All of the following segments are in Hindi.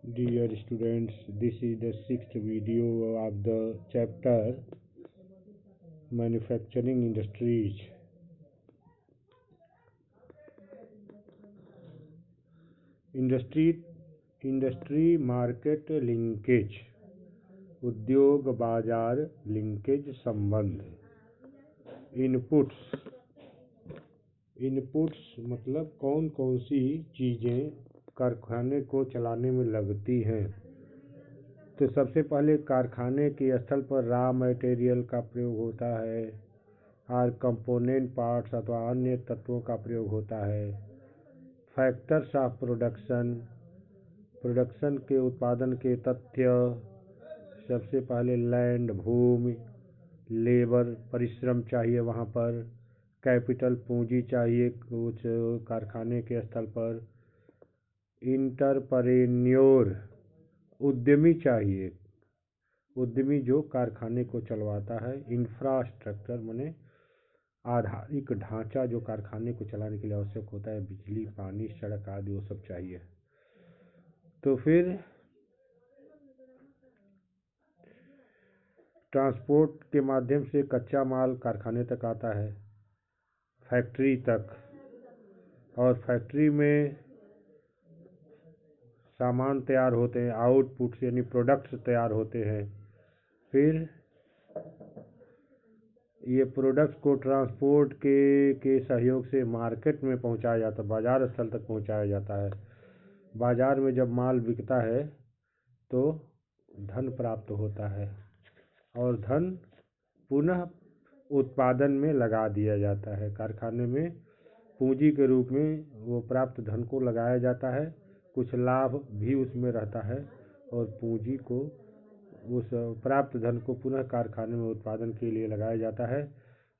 Dear students, this is the sixth video of the chapter Manufacturing Industries. Industry market linkage, उद्योग बाजार लिंकेज संबंध। इनपुट्स मतलब कौन कौन सी चीज़ें कारखाने को चलाने में लगती हैं। तो सबसे पहले कारखाने के स्थल पर रॉ मटेरियल का प्रयोग होता है और कंपोनेंट पार्ट्स अथवा अन्य तत्वों का प्रयोग होता है। फैक्टर्स ऑफ प्रोडक्शन के उत्पादन के तथ्य, सबसे पहले लैंड भूमि, लेबर परिश्रम चाहिए वहाँ पर, कैपिटल पूंजी चाहिए कुछ कारखाने के स्थल पर, इंटरप्रेन्योर उद्यमी चाहिए, उद्यमी जो कारखाने को चलवाता है। इंफ्रास्ट्रक्चर माने आधारिक ढांचा जो कारखाने को चलाने के लिए आवश्यक होता है, बिजली पानी सड़क आदि वो सब चाहिए। तो फिर ट्रांसपोर्ट के माध्यम से कच्चा माल कारखाने तक आता है, फैक्ट्री तक, और फैक्ट्री में सामान तैयार होते हैं, आउटपुट्स यानी प्रोडक्ट्स तैयार होते हैं। फिर ये प्रोडक्ट्स को ट्रांसपोर्ट के सहयोग से मार्केट में पहुंचाया जाता है, बाजार स्थल तक पहुंचाया जाता है। बाजार में जब माल बिकता है तो धन प्राप्त होता है और धन पुनः उत्पादन में लगा दिया जाता है। कारखाने में पूंजी के रूप में वो प्राप्त धन को लगाया जाता है, कुछ लाभ भी उसमें रहता है और पूंजी को, उस प्राप्त धन को पुनः कारखाने में उत्पादन के लिए लगाया जाता है।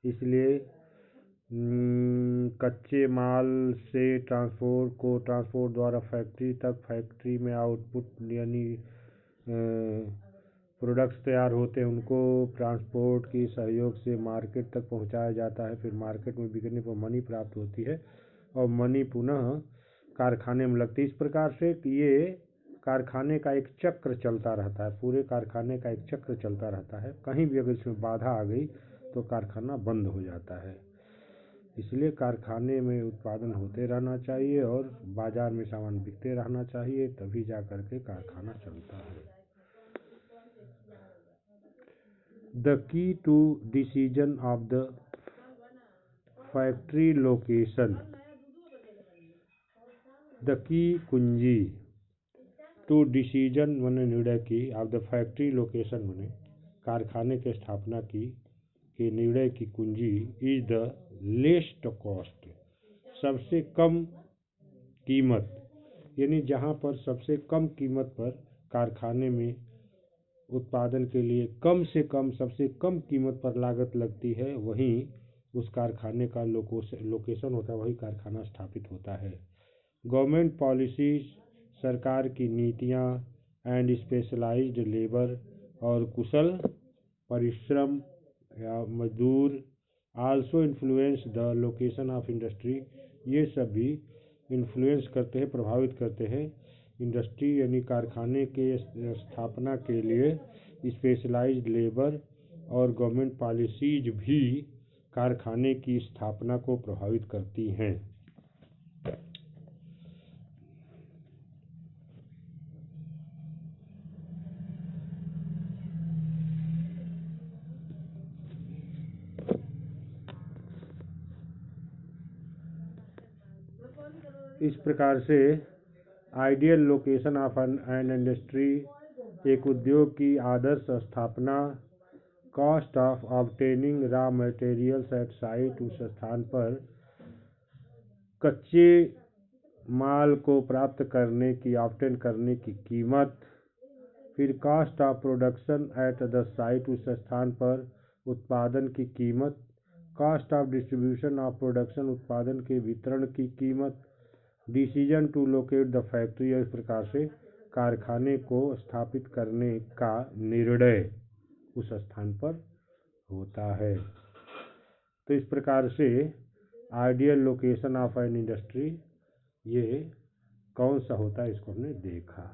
इसलिए कच्चे माल से ट्रांसपोर्ट द्वारा फैक्ट्री तक, फैक्ट्री में आउटपुट यानी प्रोडक्ट्स तैयार होते हैं, उनको ट्रांसपोर्ट के सहयोग से मार्केट तक पहुंचाया जाता है। फिर मार्केट में बिकने पर मनी प्राप्त होती है और मनी पुनः कारखाने में लगती है। इस प्रकार से ये कारखाने का एक चक्र चलता रहता है, पूरे कारखाने का एक चक्र चलता रहता है। कहीं भी अगर इसमें बाधा आ गई तो कारखाना बंद हो जाता है। इसलिए कारखाने में उत्पादन होते रहना चाहिए और बाजार में सामान बिकते रहना चाहिए, तभी जा करके कारखाना चलता है। The key to decision of the factory location, the key कुंजी, टू डिसीजन माने निर्णय की, ऑफ द फैक्ट्री लोकेशन माने कारखाने के स्थापना की, के निर्णय की कुंजी, इज द लेस्ट कॉस्ट, सबसे कम कीमत, यानी जहाँ पर सबसे कम कीमत पर कारखाने में उत्पादन के लिए कम से कम सबसे कम कीमत पर लागत लगती है, वहीं उस कारखाने का लोकेशन होता है, वही कारखाना स्थापित होता है। गवर्नमेंट पॉलिसीज, सरकार की नीतियाँ, एंड स्पेशलाइज्ड लेबर और कुशल परिश्रम या मजदूर, also influence the location of industry, ये सभी इन्फ्लुएंस करते हैं, प्रभावित करते हैं इंडस्ट्री यानी कारखाने के स्थापना के लिए। स्पेशलाइज्ड लेबर और गवर्नमेंट पॉलिसीज भी कारखाने की स्थापना को प्रभावित करती हैं। इस प्रकार से ideal location of an industry, एक उद्योग की आदर्श स्थापना, cost of obtaining raw materials at site, उस स्थान पर कच्चे माल को प्राप्त करने की, ऑब्टेन करने की कीमत। फिर cost of production at the site, उस स्थान पर उत्पादन की कीमत। Cost of distribution of production, उत्पादन के वितरण की कीमत। Decision to locate the factory, इस प्रकार से कारखाने को स्थापित करने का निर्णय उस स्थान पर होता है। तो इस प्रकार से ideal location of an industry ये कौन सा होता है, इसको हमने देखा।